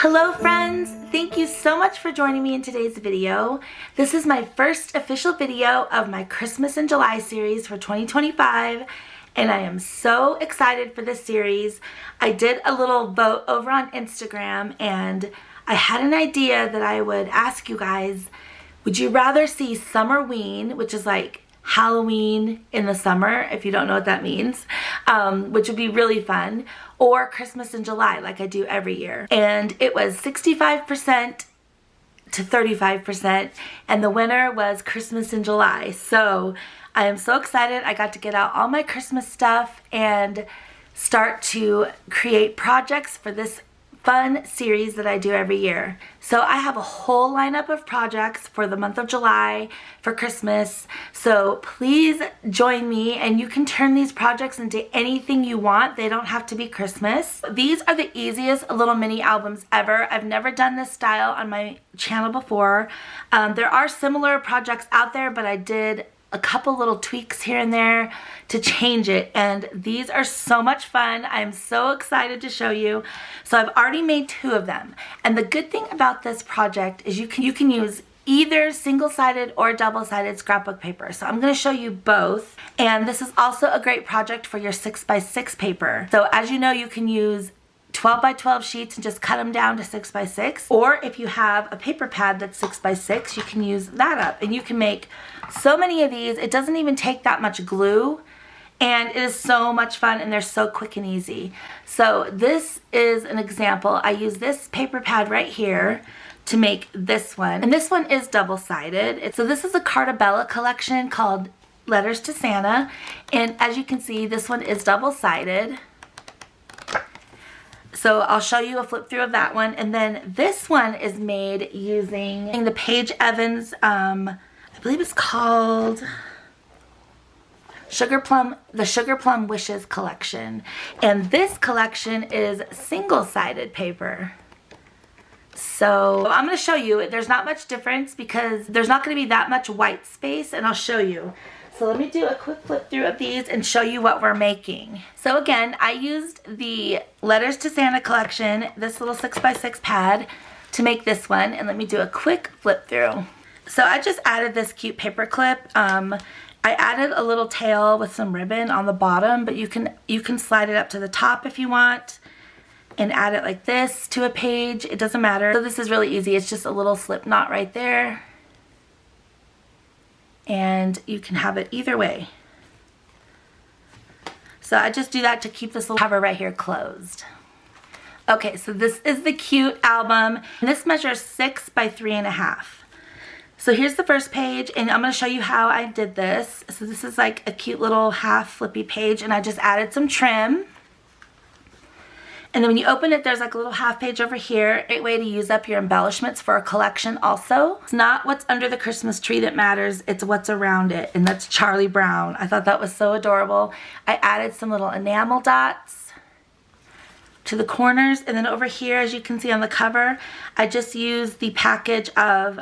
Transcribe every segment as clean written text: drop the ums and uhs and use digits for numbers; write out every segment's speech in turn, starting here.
Hello friends! Thank you so much for joining me in today's video. This is my first official video of my Christmas in July series for 2025 and I am so excited for this series. I did a little vote over on Instagram and I had an idea that I would ask you guys, would you rather see Summerween, which is like Halloween in the summer, if you don't know what that means, which would be really fun, or Christmas in July like I do every year. And it was 65% to 35% and the winner was Christmas in July. So I am so excited. I got to get out all my Christmas stuff and start to create projects for this fun series that I do every year. So I have a whole lineup of projects for the month of July for Christmas. So please join me and you can turn these projects into anything you want. They don't have to be Christmas. These are the easiest little mini albums ever. I've never done this style on my channel before. There are similar projects out there, but I did a couple little tweaks here and there to change it, and these are so much fun. I'm so excited to show you. So I've already made 2 of them, and the good thing about this project is you can use either single-sided or double-sided scrapbook paper. So I'm going to show you both, and this is also a great project for your 6x6 paper. So as you know, you can use 12 by 12 sheets and just cut them down to 6 by 6, or if you have a paper pad that's 6 by 6, you can use that up and you can make so many of these. It doesn't even take that much glue and it is so much fun and they're so quick and easy. So this is an example. I use this paper pad right here to make this one, and this one is double-sided. So this is a Cartabella collection called Letters to Santa, and as you can see, this one is double-sided. So I'll show you a flip through of that one, and then this one is made using the Paige Evans, I believe it's called the Sugar Plum Wishes collection, and this collection is single-sided paper. So I'm going to show you, there's not much difference because there's not going to be that much white space, and I'll show you. So let me do a quick flip through of these and show you what we're making. So again, I used the Letters to Santa collection, this little 6x6 pad, to make this one. And let me do a quick flip through. So I just added this cute paper clip. I added a little tail with some ribbon on the bottom, but you can slide it up to the top if you want and add it like this to a page. It doesn't matter. So this is really easy. It's just a little slip knot right there. And you can have it either way. So I just do that to keep this little cover right here closed. Okay, so this is the cute album. This measures 6 by 3.5. So here's the first page, and I'm going to show you how I did this. So this is like a cute little half flippy page, and I just added some trim. And then when you open it, there's like a little half page over here. Great way to use up your embellishments for a collection also. It's not what's under the Christmas tree that matters, it's what's around it. And that's Charlie Brown. I thought that was so adorable. I added some little enamel dots to the corners. And then over here, as you can see on the cover, I just used the package of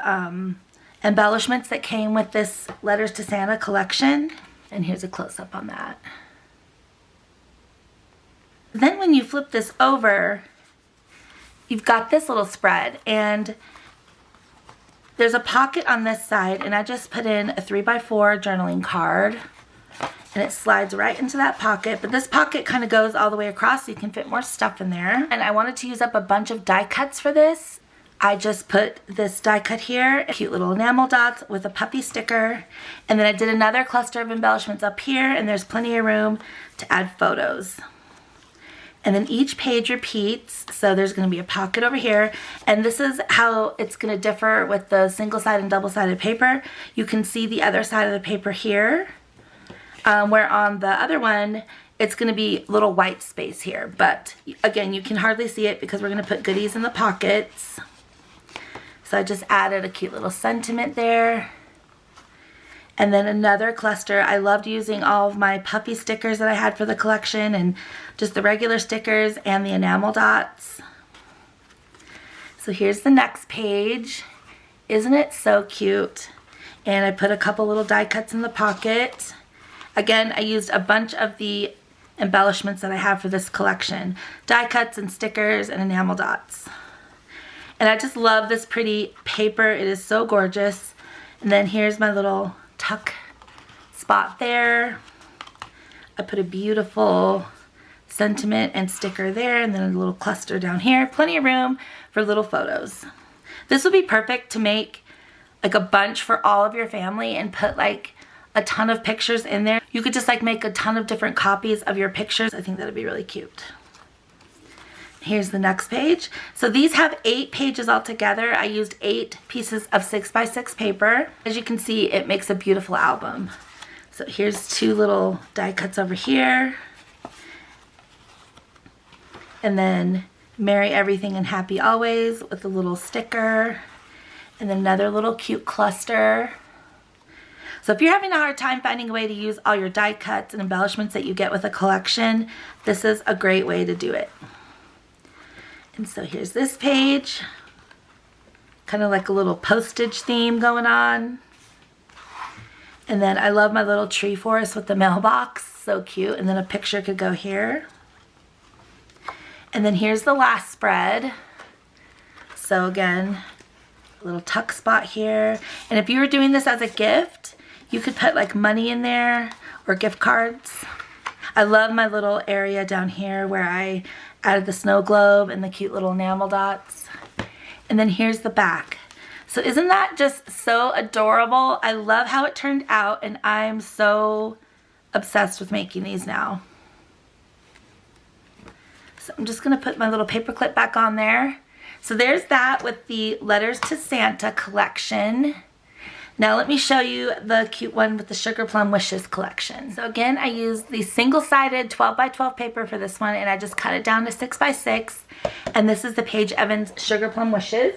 embellishments that came with this Letters to Santa collection. And here's a close-up on that. Then when you flip this over, you've got this little spread, and there's a pocket on this side, and I just put in a 3x4 journaling card, and it slides right into that pocket, but this pocket kind of goes all the way across so you can fit more stuff in there. And I wanted to use up a bunch of die cuts for this. I just put this die cut here, cute little enamel dots with a puppy sticker, and then I did another cluster of embellishments up here, and there's plenty of room to add photos. And then each page repeats, so there's going to be a pocket over here, and this is how it's going to differ with the single-sided and double-sided paper. You can see the other side of the paper here, where on the other one, it's going to be little white space here. But again, you can hardly see it because we're going to put goodies in the pockets. So I just added a cute little sentiment there. And then another cluster. I loved using all of my puppy stickers that I had for the collection and just the regular stickers and the enamel dots. So here's the next page. Isn't it so cute? And I put a couple little die cuts in the pocket. Again, I used a bunch of the embellishments that I have for this collection. Die cuts and stickers and enamel dots. And I just love this pretty paper. It is so gorgeous. And then here's my little tuck spot there. I put a beautiful sentiment and sticker there, and then a little cluster down here. Plenty of room for little photos. This would be perfect to make like a bunch for all of your family and put like a ton of pictures in there. You could just like make a ton of different copies of your pictures. I think that'd be really cute. Here's the next page. So these have 8 pages altogether. I used 8 pieces of 6x6 paper. As you can see, it makes a beautiful album. So here's 2 little die cuts over here. And then Merry Everything and Happy Always with a little sticker. And then another little cute cluster. So if you're having a hard time finding a way to use all your die cuts and embellishments that you get with a collection, this is a great way to do it. And so here's this page. Kind of like a little postage theme going on. And then I love my little tree forest with the mailbox. So cute. And then a picture could go here. And then here's the last spread. So again, a little tuck spot here. And if you were doing this as a gift, you could put like money in there or gift cards. I love my little area down here where I added the snow globe and the cute little enamel dots. And then here's the back. So isn't that just so adorable? I love how it turned out, and I'm so obsessed with making these now. So I'm just gonna put my little paper clip back on there. So there's that with the Letters to Santa collection. Now let me show you the cute one with the Sugar Plum Wishes collection. So again, I used the single-sided 12x12 paper for this one, and I just cut it down to 6x6. And this is the Paige Evans Sugar Plum Wishes.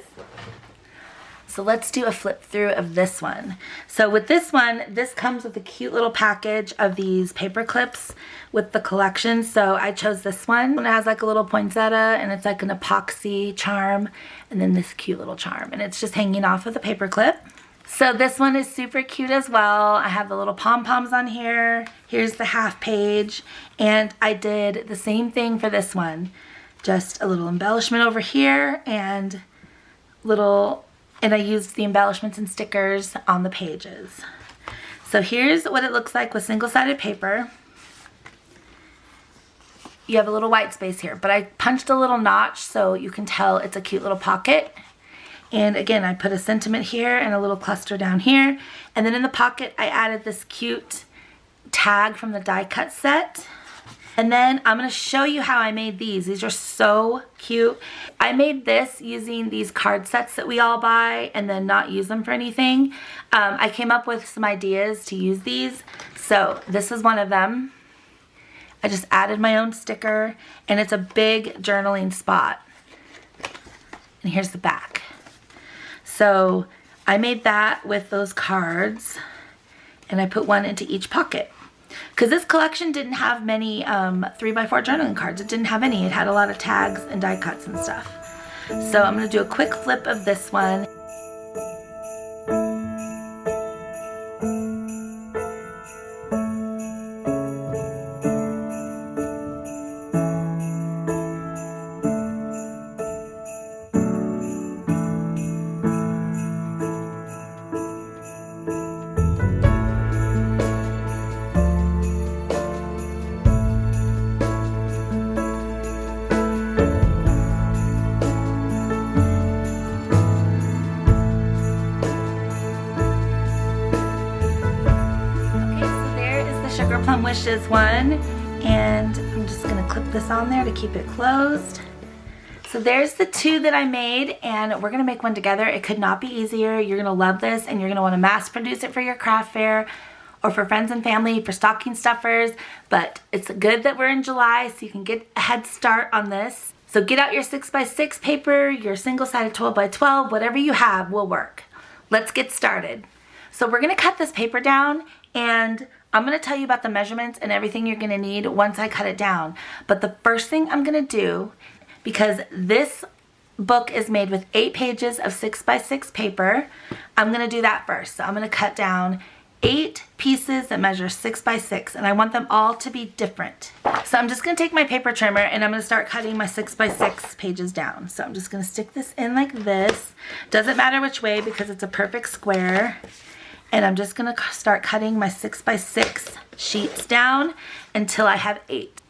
So let's do a flip through of this one. So with this one, this comes with a cute little package of these paper clips with the collection. So I chose this one. It has like a little poinsettia, and it's like an epoxy charm, and then this cute little charm, and it's just hanging off of the paper clip. So this one is super cute as well. I have the little pom-poms on here. Here's the half page, and I did the same thing for this one. Just a little embellishment over here and I used the embellishments and stickers on the pages. So here's what it looks like with single-sided paper. You have a little white space here, but I punched a little notch so you can tell it's a cute little pocket. And again, I put a sentiment here and a little cluster down here. And then in the pocket, I added this cute tag from the die cut set. And then I'm going to show you how I made these. These are so cute. I made this using these card sets that we all buy and then not use them for anything. I came up with some ideas to use these. So this is one of them. I just added my own sticker, and it's a big journaling spot. And here's the back. So I made that with those cards, and I put one into each pocket. Because this collection didn't have many 3x4 journaling cards. It didn't have any. It had a lot of tags and die cuts and stuff. So I'm going to do a quick flip of this one. Sugar Plum Wishes one, and I'm just going to clip this on there to keep it closed. So there's the 2 that I made, and we're going to make one together. It could not be easier. You're going to love this, and you're going to want to mass produce it for your craft fair or for friends and family, for stocking stuffers. But it's good that we're in July, so you can get a head start on this. So get out your 6x6 paper, your single-sided 12x12, whatever you have will work. Let's get started. So we're going to cut this paper down, and I'm going to tell you about the measurements and everything you're going to need once I cut it down. But the first thing I'm going to do, because this book is made with 8 pages of 6x6 paper, I'm going to do that first. So I'm going to cut down 8 pieces that measure 6 by 6, and I want them all to be different. So I'm just gonna take my paper trimmer and I'm gonna start cutting my 6 by 6 pages down. So I'm just gonna stick this in like this. Doesn't matter which way because it's a perfect square. And I'm just gonna start cutting my 6 by 6 sheets down until I have 8.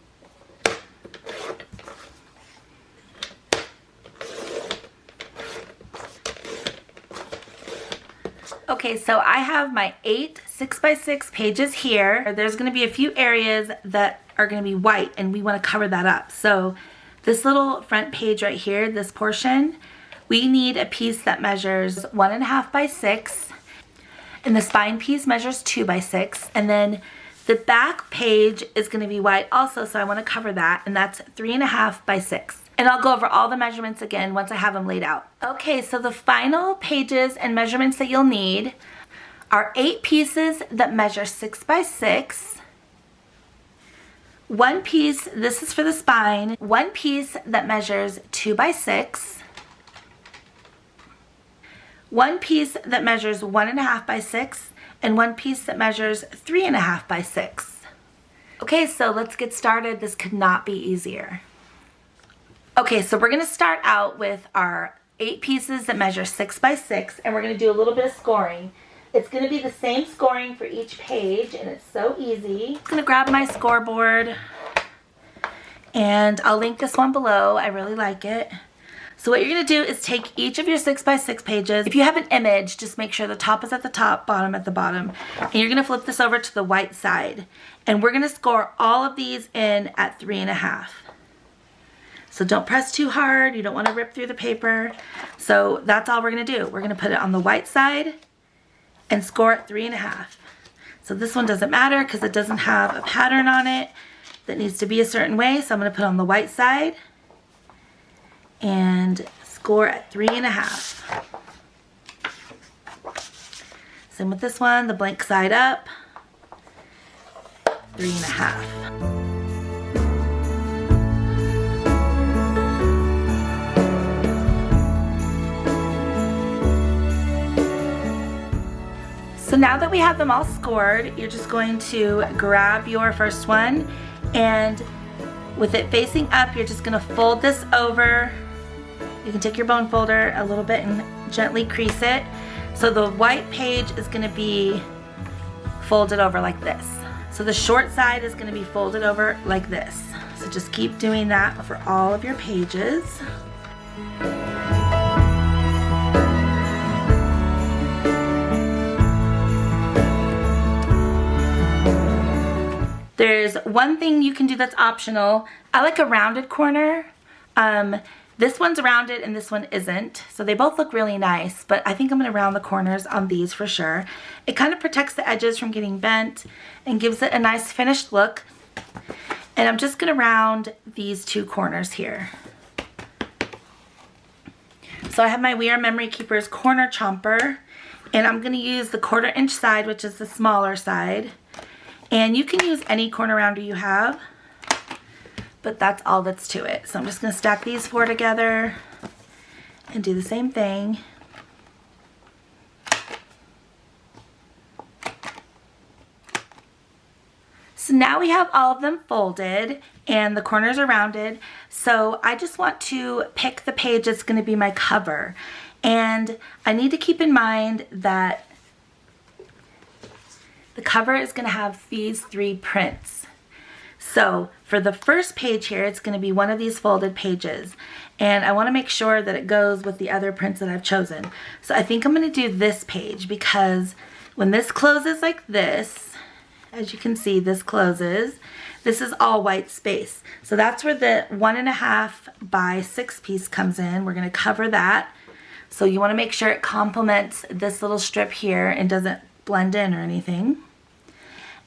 Okay, so I have my 8 6 by 6 pages here. There's gonna be a few areas that are gonna be white and we wanna cover that up. So this little front page right here, this portion, we need a piece that measures 1.5 by 6, and the spine piece measures 2 by 6, and then the back page is gonna be white also, so I wanna cover that, and that's 3.5 by 6. And I'll go over all the measurements again once I have them laid out. Okay, so the final pages and measurements that you'll need are 8 pieces that measure 6 by 6, 1 piece, this is for the spine, 1 piece that measures 2 by 6, 1 piece that measures 1.5 by 6, and 1 piece that measures 3.5 by 6. Okay, so let's get started. This could not be easier. Okay, so we're gonna start out with our 8 pieces that measure 6 by 6, and we're gonna do a little bit of scoring. It's gonna be the same scoring for each page, and it's so easy. I'm gonna grab my scoreboard, and I'll link this one below. I really like it. So what you're gonna do is take each of your 6 by 6 pages. If you have an image, just make sure the top is at the top, bottom at the bottom. And you're gonna flip this over to the white side. And we're gonna score all of these in at 3.5. So don't press too hard. You don't wanna rip through the paper. So that's all we're gonna do. We're gonna put it on the white side and score at 3.5. So this one doesn't matter because it doesn't have a pattern on it that needs to be a certain way. So I'm gonna put it on the white side and score at 3.5. Same with this one, the blank side up, 3.5. So now that we have them all scored, you're just going to grab your first one, and with it facing up, you're just gonna fold this over. You can take your bone folder a little bit and gently crease it. So the white page is gonna be folded over like this. So the short side is gonna be folded over like this. So just keep doing that for all of your pages. There's one thing you can do that's optional. I like a rounded corner. This one's rounded and this one isn't. So they both look really nice, but I think I'm gonna round the corners on these for sure. It kind of protects the edges from getting bent and gives it a nice finished look. And I'm just gonna round these 2 corners here. So I have my We Are Memory Keepers corner chomper, and I'm gonna use the 1/4 inch side, which is the smaller side. And you can use any corner rounder you have, but that's all that's to it. So I'm just gonna stack these 4 together and do the same thing. So now we have all of them folded and the corners are rounded. So I just want to pick the page that's gonna be my cover. And I need to keep in mind that the cover is gonna have these 3 prints. So for the first page here, it's gonna be one of these folded pages. And I wanna make sure that it goes with the other prints that I've chosen. So I think I'm gonna do this page because when this closes like this, as you can see, this closes, this is all white space. So that's where the 1.5 by 6 piece comes in. We're gonna cover that. So you wanna make sure it complements this little strip here and doesn't blend in or anything.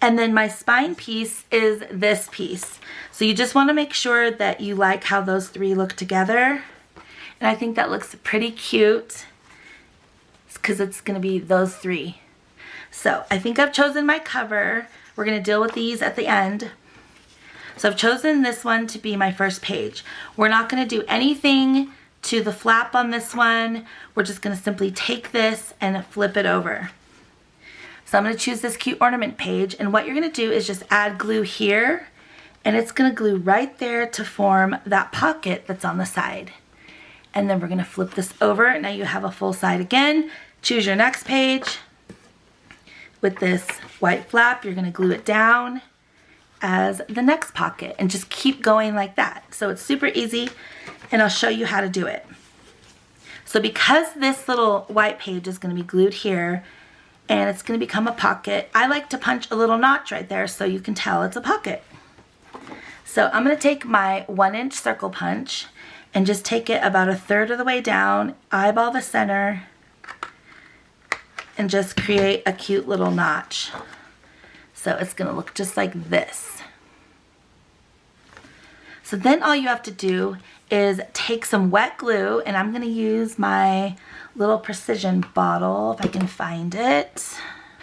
And then my spine piece is this piece. So you just want to make sure that you like how those 3 look together. And I think that looks pretty cute because it's going to be those 3. So I think I've chosen my cover. We're going to deal with these at the end. So I've chosen this one to be my first page. We're not going to do anything to the flap on this one. We're just going to simply take this and flip it over. So I'm going to choose this cute ornament page, and what you're going to do is just add glue here, and it's going to glue right there to form that pocket that's on the side. And then we're going to flip this over. Now you have a full side again. Choose your next page. With this white flap, you're going to glue it down as the next pocket and just keep going like that. So it's super easy, and I'll show you how to do it. So because this little white page is going to be glued here and it's going to become a pocket, I like to punch a little notch right there so you can tell it's a pocket. So I'm going to take my 1-inch circle punch and just take it about 1/3 of the way down, eyeball the center, and just create a cute little notch. So it's going to look just like this. So then all you have to do is take some wet glue, and I'm going to use my little precision bottle if I can find it.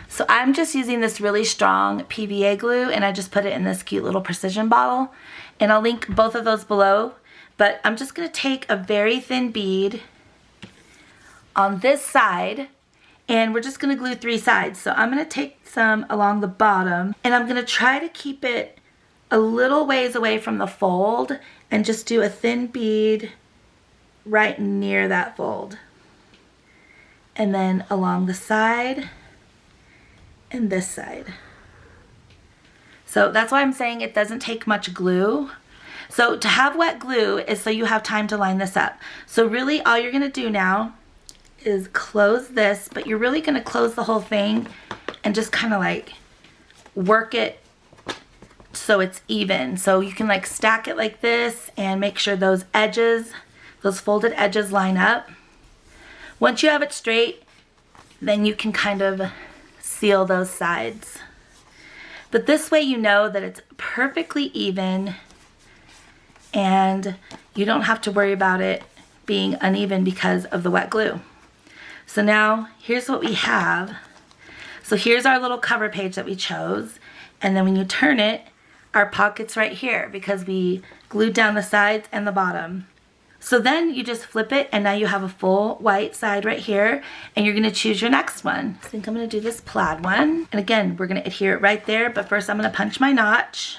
So I'm just using this really strong PVA glue, and I just put it in this cute little precision bottle, and I'll link both of those below. But I'm just going to take a very thin bead on this side, and we're just going to glue 3 sides. So I'm going to take some along the bottom, and I'm going to try to keep it a little ways away from the fold and just do a thin bead right near that fold. And then along the side and this side. So that's why I'm saying it doesn't take much glue. So to have wet glue is so you have time to line this up. So really all you're going to do now is close this, but you're really going to close the whole thing and just kind of like work it so it's even. So you can like stack it like this and make sure those edges, those folded edges line up. Once you have it straight, then you can kind of seal those sides. But this way you know that it's perfectly even and you don't have to worry about it being uneven because of the wet glue. So now here's what we have. So here's our little cover page that we chose, and then when you turn it, our pocket's right here because we glued down the sides and the bottom. So then you just flip it, and now you have a full white side right here, and you're going to choose your next one. I think I'm going to do this plaid one, and again we're going to adhere it right there, but first I'm going to punch my notch.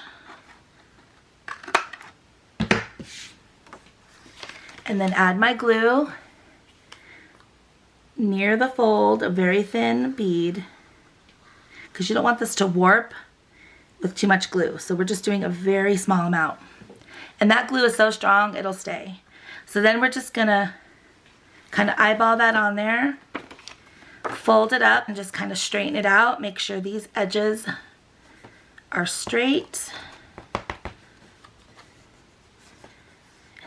And then add my glue near the fold, a very thin bead, because you don't want this to warp with too much glue. So we're just doing a very small amount. And that glue is so strong, it'll stay. So then we're just gonna kind of eyeball that on there, fold it up, and just kind of straighten it out. Make sure these edges are straight.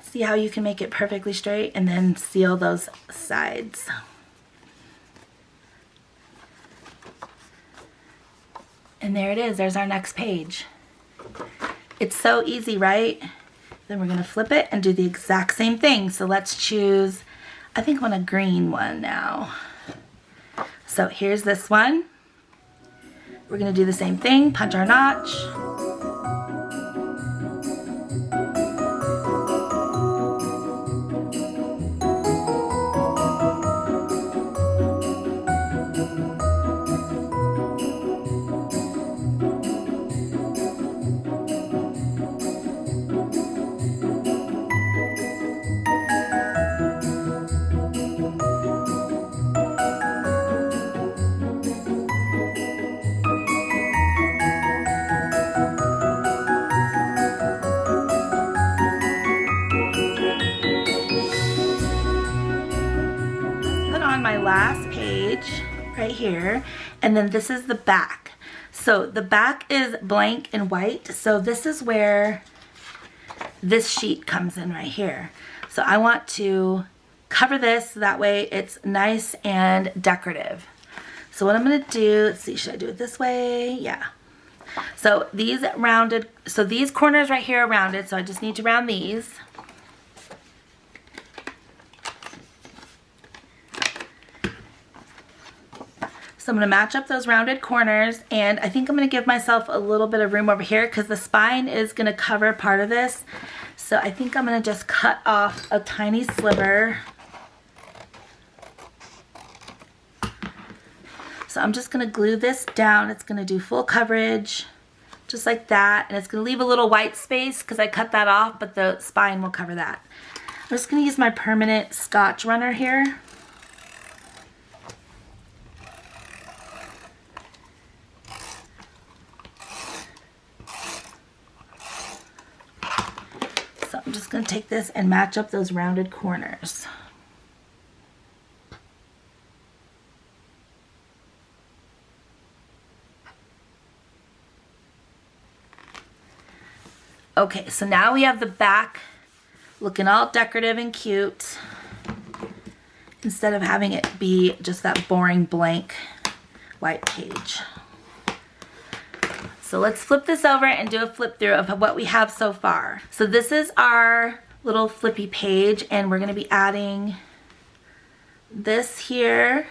See how you can make it perfectly straight, and then seal those sides. And there it is. There's our next page. It's so easy, right? Then we're going to flip it and do the exact same thing. So let's choose, I think I want a green one now. So here's this one. We're going to do the same thing. Punch our notch. Last page right here, and then this is the back. So the back is blank and white, so this is where this sheet comes in right here. So I want to cover this so that way it's nice and decorative. So what I'm going to do, let's see, should I do it this way? Yeah. So these rounded, so these corners right here are rounded, so I just need to round these. So I'm going to match up those rounded corners, and I think I'm going to give myself a little bit of room over here because the spine is going to cover part of this. So I think I'm going to just cut off a tiny sliver. So So I'm just going to glue this down. It's going to do full coverage, just like that. And it's going to leave a little white space because I cut that off, but the spine will cover that. I'm just going to use my permanent Scotch runner here. So I'm just going to take this and match up those rounded corners. Okay, so now we have the back looking all decorative and cute instead of having it be just that boring blank white page. So let's flip this over and do a flip through of what we have so far. So this is our little flippy page, and we're going to be adding this here,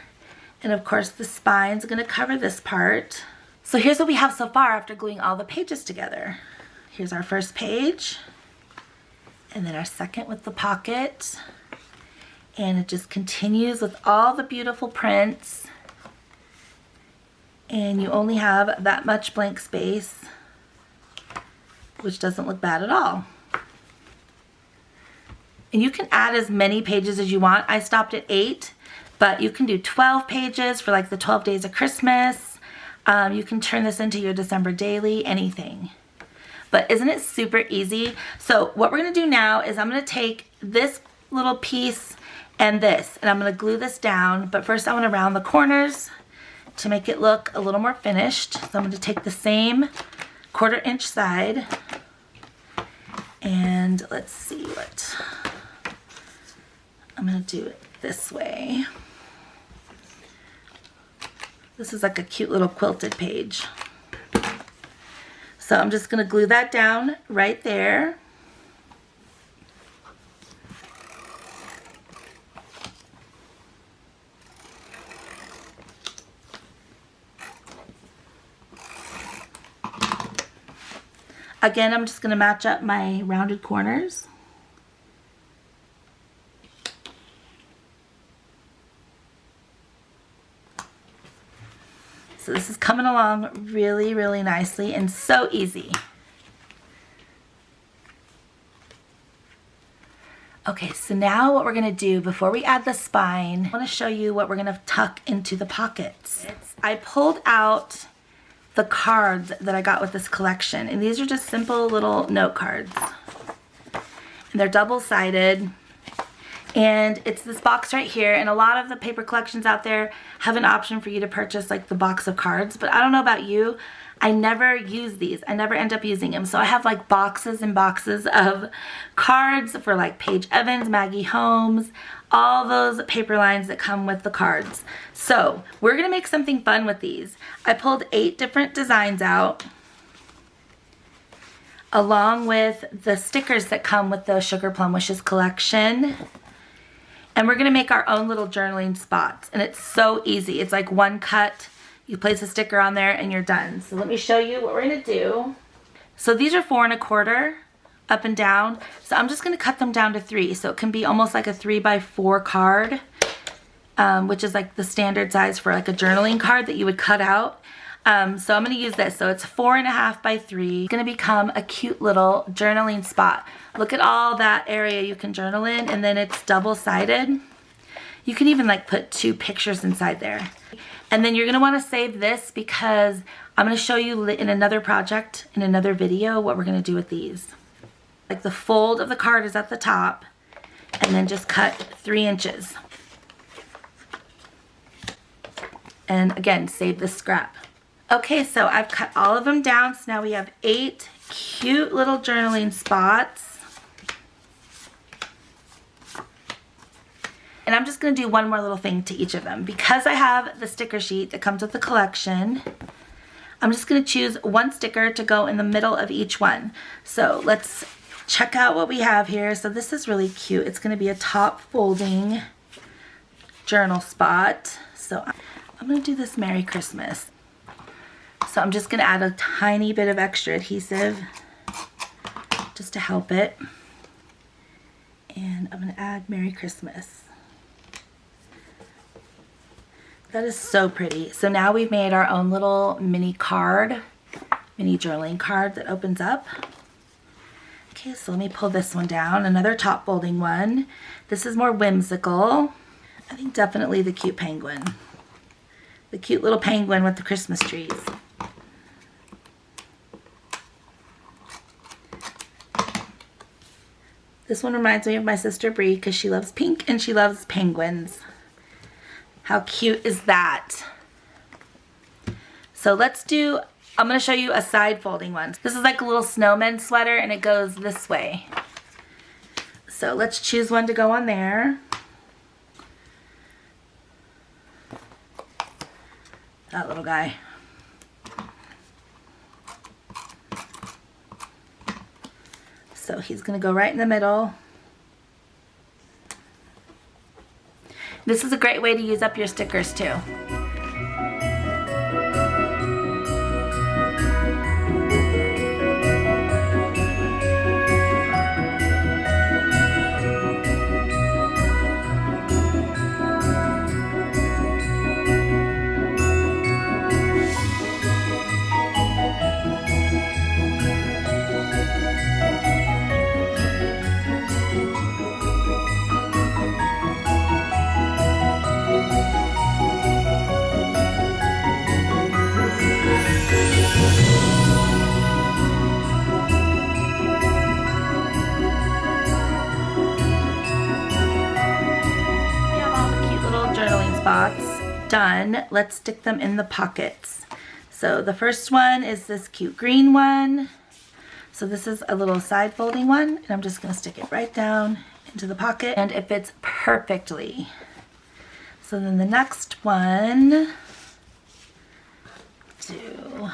and of course the spine's going to cover this part. So here's what we have so far after gluing all the pages together. Here's our first page, and then our second with the pocket, and it just continues with all the beautiful prints, and you only have that much blank space, which doesn't look bad at all. And you can add as many pages as you want. I stopped at 8, but you can do 12 pages for like the 12 days of Christmas. You can turn this into your December daily, anything. But isn't it super easy? So what we're going to do now is I'm going to take this little piece and this, and I'm going to glue this down. But first I want to round the corners to make it look a little more finished. So I'm going to take the same 1/4 inch side, and let's see what I'm going to do it this way. This is like a cute little quilted page. So I'm just going to glue that down right there. Again, I'm just going to match up my rounded corners. So this is coming along really, really nicely and so easy. Okay, so now what we're going to do before we add the spine, I want to show you what we're going to tuck into the pockets. I pulled out the cards that I got with this collection, and these are just simple little note cards. And they're double-sided. And it's this box right here, and a lot of the paper collections out there have an option for you to purchase like the box of cards, but I don't know about you, I never use these. I never end up using them. So I have like boxes and boxes of cards for like Paige Evans, Maggie Holmes, all those paper lines that come with the cards. So we're gonna make something fun with these. I pulled 8 different designs out, along with the stickers that come with the Sugar Plum Wishes collection. And we're gonna make our own little journaling spots. And it's so easy. It's like one cut, you place a sticker on there and you're done. So let me show you what we're gonna do. So these are 4 1/4 up and down. So I'm just gonna cut them down to 3. So it can be almost like a 3x4 card, which is like the standard size for like a journaling card that you would cut out. So I'm going to use this. So it's 4 1/2 by 3. It's going to become a cute little journaling spot. Look at all that area you can journal in, and then it's double-sided. You can even like put 2 pictures inside there. And then you're going to want to save this because I'm going to show you in another project, in another video, what we're going to do with these. Like the fold of the card is at the top, and then just cut 3 inches. And again, save the scrap. Okay, so I've cut all of them down, so now we have 8 cute little journaling spots. And I'm just going to do one more little thing to each of them. Because I have the sticker sheet that comes with the collection, I'm just going to choose one sticker to go in the middle of each one. So let's check out what we have here. So this is really cute. It's going to be a top folding journal spot. So I'm going to do this Merry Christmas. So I'm just going to add a tiny bit of extra adhesive just to help it. And I'm going to add Merry Christmas. That is so pretty. So now we've made our own little mini card, mini journaling card that opens up. Okay, so let me pull this one down. Another top folding one. This is more whimsical. I think definitely the cute penguin. The cute little penguin with the Christmas trees. This one reminds me of my sister Brie because she loves pink and she loves penguins. How cute is that? So let's do, I'm going to show you a side folding one. This is like a little snowman sweater and it goes this way. So let's choose one to go on there. That little guy. So he's going to go right in the middle. This is a great way to use up your stickers too. Done. Let's stick them in the pockets. So the first one is this cute green one. So this is a little side folding one, and I'm just going to stick it right down into the pocket, and it fits perfectly. So then the next one, do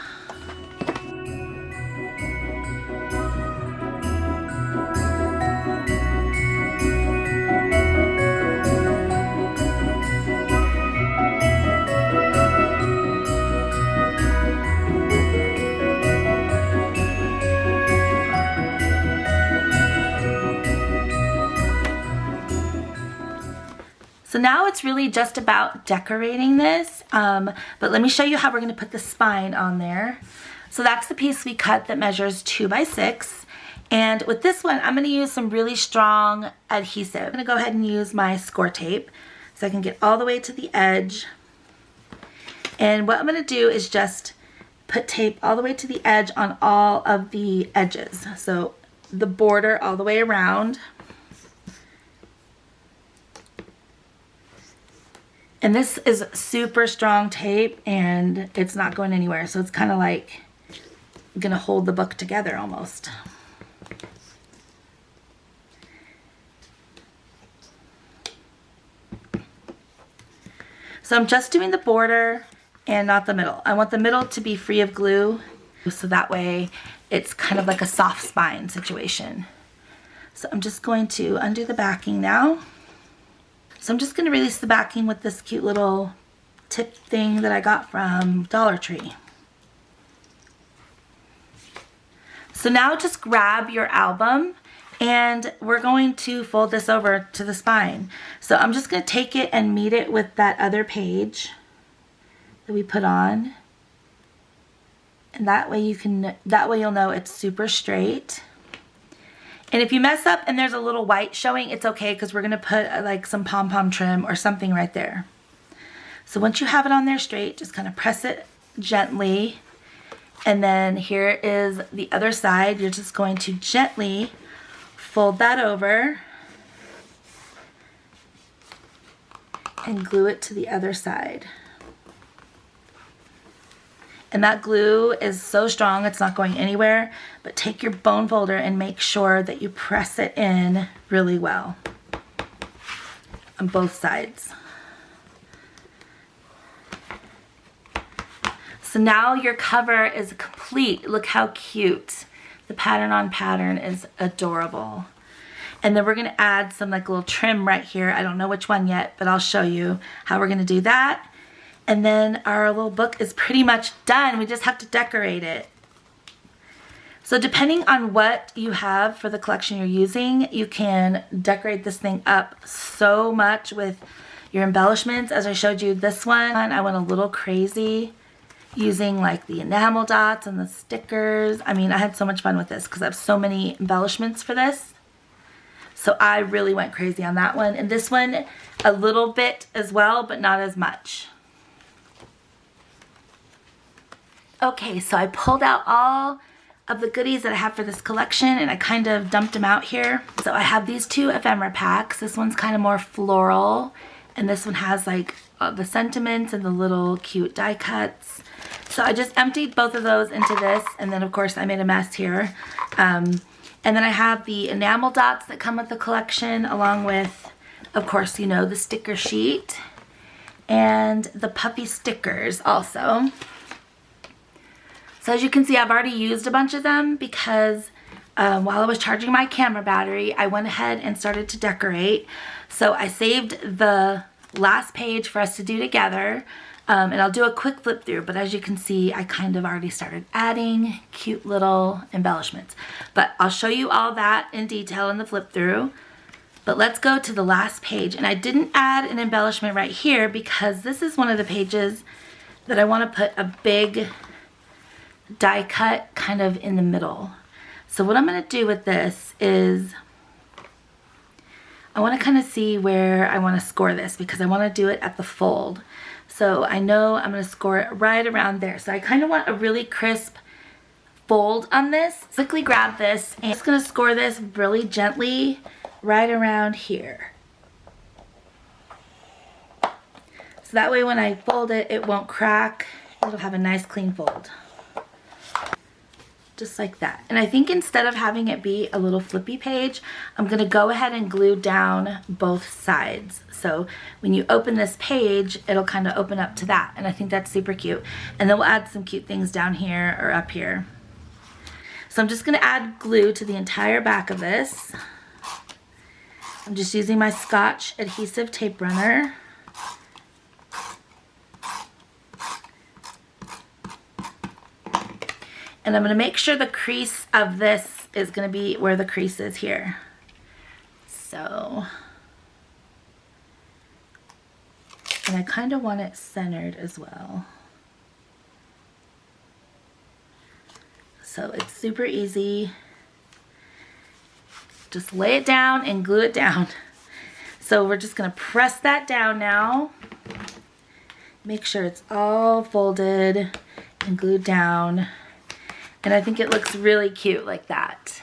So now it's really just about decorating this, but let me show you how we're going to put the spine on there. So that's the piece we cut that measures 2 by 6. And with this one, I'm going to use some really strong adhesive. I'm going to go ahead and use my Scor Tape so I can get all the way to the edge. And what I'm going to do is just put tape all the way to the edge on all of the edges. So the border all the way around. And this is super strong tape and it's not going anywhere. So it's kind of like gonna hold the book together almost. So I'm just doing the border and not the middle. I want the middle to be free of glue. So that way it's kind of like a soft spine situation. So I'm just going to undo the backing now. So I'm just going to release the backing with this cute little tip thing that I got from Dollar Tree. So now just grab your album and we're going to fold this over to the spine. So I'm just going to take it and meet it with that other page that we put on. And that way you'll know it's super straight. And if you mess up and there's a little white showing, it's okay because we're going to put like some pom-pom trim or something right there. So once you have it on there straight, just kind of press it gently. And then here is the other side. You're just going to gently fold that over and glue it to the other side. And that glue is so strong, it's not going anywhere. But take your bone folder and make sure that you press it in really well on both sides. So now your cover is complete. Look how cute. The pattern on pattern is adorable. And then we're gonna add some like little trim right here. I don't know which one yet, but I'll show you how we're gonna do that. And then our little book is pretty much done. We just have to decorate it. So depending on what you have for the collection you're using, you can decorate this thing up so much with your embellishments. As I showed you this one, I went a little crazy using like the enamel dots and the stickers. I mean, I had so much fun with this because I have so many embellishments for this. So I really went crazy on that one. And this one, a little bit as well, but not as much. Okay, so I pulled out all of the goodies that I have for this collection and I kind of dumped them out here. So I have these two ephemera packs. This one's kind of more floral and this one has like the sentiments and the little cute die cuts. So I just emptied both of those into this, and then of course I made a mess here. And then I have the enamel dots that come with the collection, along with, of course, you know, the sticker sheet and the puffy stickers also. So as you can see, I've already used a bunch of them because while I was charging my camera battery, I went ahead and started to decorate. So I saved the last page for us to do together, and I'll do a quick flip through, but as you can see, I kind of already started adding cute little embellishments. But I'll show you all that in detail in the flip through. But let's go to the last page, and I didn't add an embellishment right here because this is one of the pages that I want to put a big die cut kind of in the middle. So what I'm going to do with this is I want to kind of see where I want to score this because I want to do it at the fold. So I know I'm going to score it right around there. So I kind of want a really crisp fold on this. Quickly grab this and I'm just going to score this really gently right around here. So that way when I fold it, it won't crack. It'll have a nice clean fold. Just like that. And I think instead of having it be a little flippy page, I'm going to go ahead and glue down both sides. So when you open this page, it'll kind of open up to that. And I think that's super cute. And then we'll add some cute things down here or up here. So I'm just going to add glue to the entire back of this. I'm just using my Scotch adhesive tape runner. And I'm going to make sure the crease of this is going to be where the crease is here. So, and I kind of want it centered as well. So it's super easy. Just lay it down and glue it down. So we're just going to press that down now. Make sure it's all folded and glued down. And I think it looks really cute like that.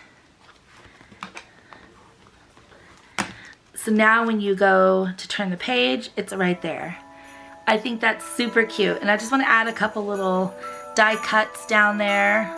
So now when you go to turn the page, it's right there. I think that's super cute. And I just want to add a couple little die cuts down there.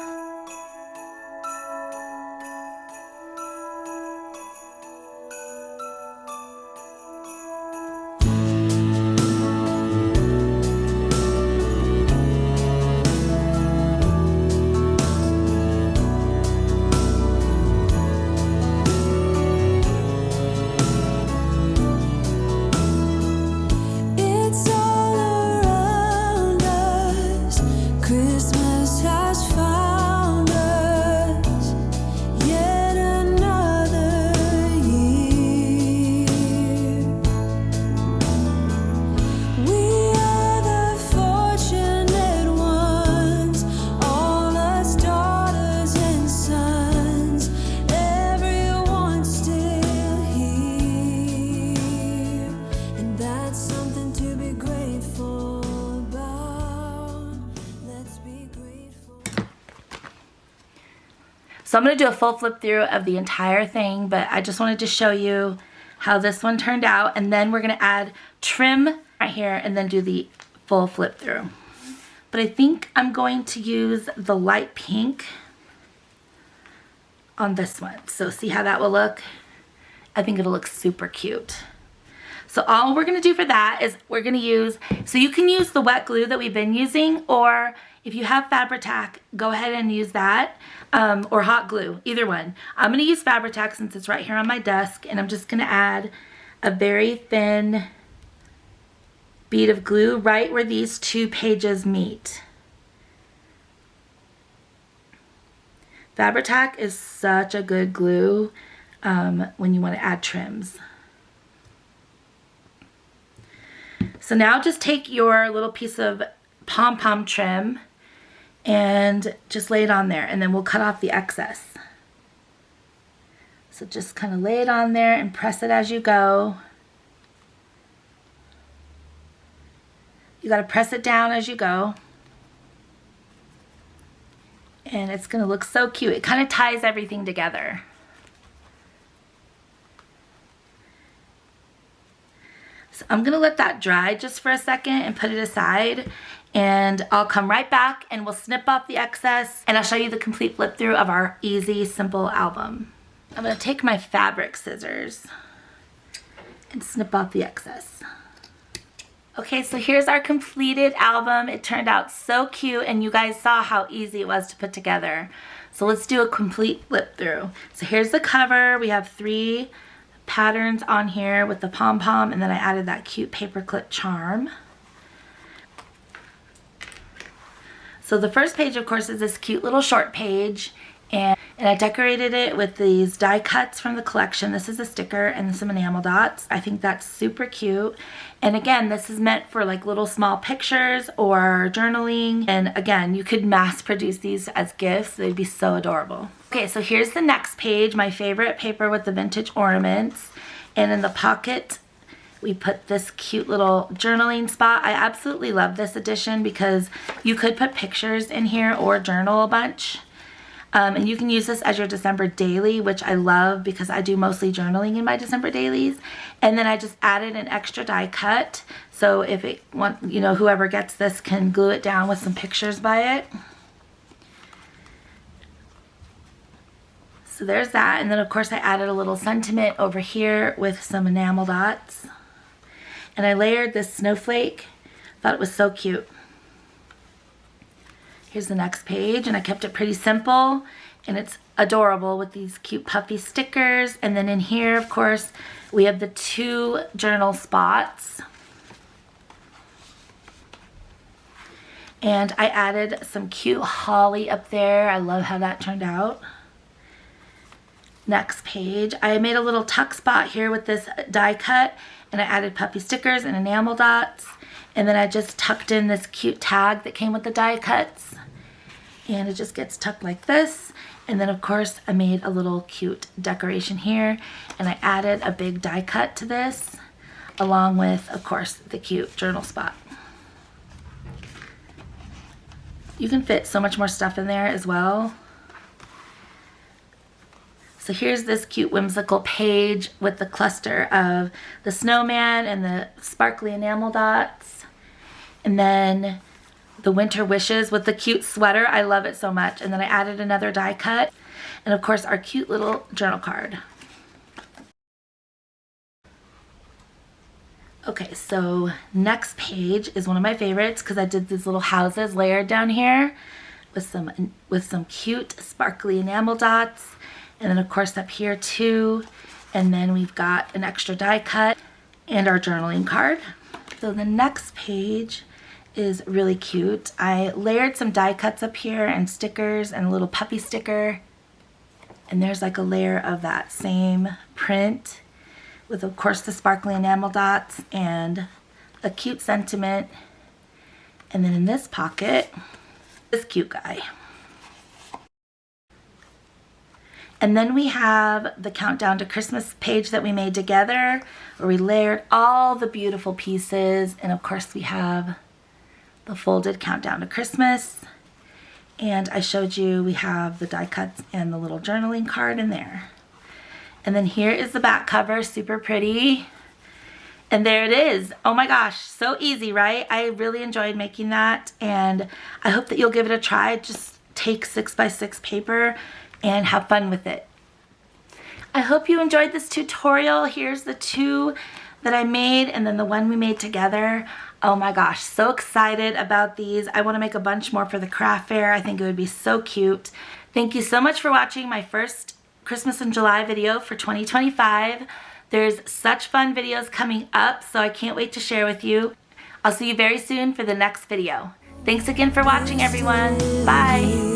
So I'm going to do a full flip through of the entire thing, but I just wanted to show you how this one turned out. And then we're going to add trim right here and then do the full flip through. But I think I'm going to use the light pink on this one. So see how that will look? I think it'll look super cute. So all we're going to do for that is we're going to use, so you can use the wet glue that we've been using, or if you have Fabri-Tac, go ahead and use that, or hot glue, either one. I'm going to use Fabri-Tac since it's right here on my desk, and I'm just going to add a very thin bead of glue right where these two pages meet. Fabri-Tac is such a good glue when you want to add trims. So now just take your little piece of pom-pom trim and just lay it on there, and then we'll cut off the excess. So just kind of lay it on there and press it as you go. You got to press it down as you go. And it's going to look so cute. It kind of ties everything together. So I'm going to let that dry just for a second and put it aside. And I'll come right back and we'll snip off the excess. And I'll show you the complete flip through of our easy, simple album. I'm going to take my fabric scissors and snip off the excess. Okay, so here's our completed album. It turned out so cute, and you guys saw how easy it was to put together. So let's do a complete flip through. So here's the cover. We have 3 patterns on here with the pom-pom, and then I added that cute paperclip charm. So the first page, of course, is this cute little short page, and I decorated it with these die cuts from the collection. This is a sticker and some enamel dots. I think that's super cute. And again, this is meant for like little small pictures or journaling. And again, you could mass produce these as gifts. They'd be so adorable. Okay, so here's the next page, my favorite paper with the vintage ornaments. And in the pocket, we put this cute little journaling spot. I absolutely love this edition because you could put pictures in here or journal a bunch. And you can use this as your December daily, which I love because I do mostly journaling in my December dailies. And then I just added an extra die cut. So if it whoever gets this can glue it down with some pictures by it. So there's that. And then of course I added a little sentiment over here with some enamel dots. And I layered this snowflake. Thought it was so cute. Here's the next page, and I kept it pretty simple, and it's adorable with these cute puffy stickers. And then in here, of course, we have the 2 journal spots. And I added some cute holly up there. I love how that turned out. Next page, I made a little tuck spot here with this die cut, and I added puffy stickers and enamel dots. And then I just tucked in this cute tag that came with the die cuts. And it just gets tucked like this. And then of course I made a little cute decoration here. And I added a big die cut to this, along with, of course, the cute journal spot. You can fit so much more stuff in there as well. So here's this cute whimsical page with the cluster of the snowman and the sparkly enamel dots. And then the winter wishes with the cute sweater. I love it so much. And then I added another die cut. And of course our cute little journal card. Okay, so next page is one of my favorites because I did these little houses layered down here with some cute sparkly enamel dots. And then of course up here too. And then we've got an extra die cut and our journaling card. So the next page is really cute. I layered some die cuts up here and stickers and a little puppy sticker. And there's like a layer of that same print with of course the sparkly enamel dots and a cute sentiment. And then in this pocket, this cute guy. And then we have the Countdown to Christmas page that we made together, where we layered all the beautiful pieces. And of course we have the folded Countdown to Christmas. And I showed you we have the die cuts and the little journaling card in there. And then here is the back cover, super pretty. And there it is. Oh my gosh, so easy, right? I really enjoyed making that, and I hope that you'll give it a try. Just take 6x6 paper and have fun with it. I hope you enjoyed this tutorial. Here's the 2 that I made and then the one we made together. Oh my gosh, so excited about these. I want to make a bunch more for the craft fair. I think it would be so cute. Thank you so much for watching my first Christmas in July video for 2025. There's such fun videos coming up, so I can't wait to share with you. I'll see you very soon for the next video. Thanks again for watching, everyone. Bye.